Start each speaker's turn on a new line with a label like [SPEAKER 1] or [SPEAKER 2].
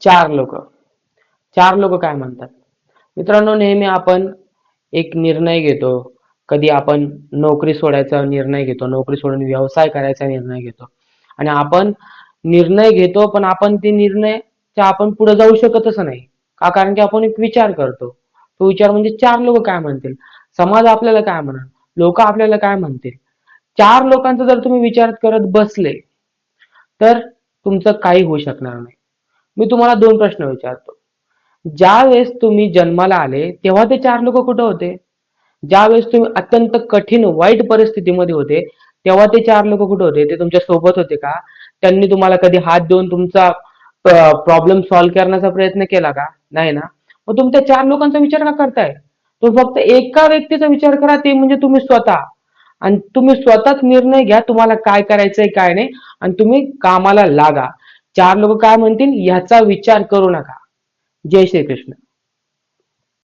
[SPEAKER 1] चार लोक चार लोक काय म्हणतात? मित्रांनो, नेहमी आपण एक निर्णय घेतो. कधी आपण नोकरी सोडायचा निर्णय घेतो, नोकरी सोडून व्यवसाय करायचा निर्णय घेतो. आणि आपण निर्णय घेतो, पण आपण ते निर्णयच्या आपण पुढे जाऊ शकतच नाही. का? कारण की आपण एक विचार करतो. तो विचार म्हणजे चार लोक काय म्हणतील, समाज आपल्याला काय म्हणाल, लोक आपल्याला काय म्हणतील. चार लोकांचा जर तुम्ही विचार करत बसले तर तुमचं काही होऊ शकणार नाही. मी तुम्हाला दोन प्रश्न विचारतो. ज्या वेळेस तुम्ही जन्माला आले तेव्हा ते चार लोक कुठे होते? ज्या वेळेस तुम्ही अत्यंत कठीण वाईट परिस्थितीमध्ये होते तेव्हा ते चार लोक कुठे होते? ते तुमच्या सोबत होते का? त्यांनी तुम्हाला कधी हात देऊन तुमचा प्रॉब्लेम सॉल्व्ह करण्याचा प्रयत्न केला का? नाही ना. मग तुम्ही त्या चार लोकांचा विचार का करताय? तुम्ही फक्त एका व्यक्तीचा विचार करा, ते म्हणजे तुम्ही स्वतः. आणि तुम्ही स्वतःच निर्णय घ्या तुम्हाला काय करायचंय काय नाही, आणि तुम्ही कामाला लागा. चार लोक काय म्हणतील याचा विचार करू नका. जय श्री कृष्ण.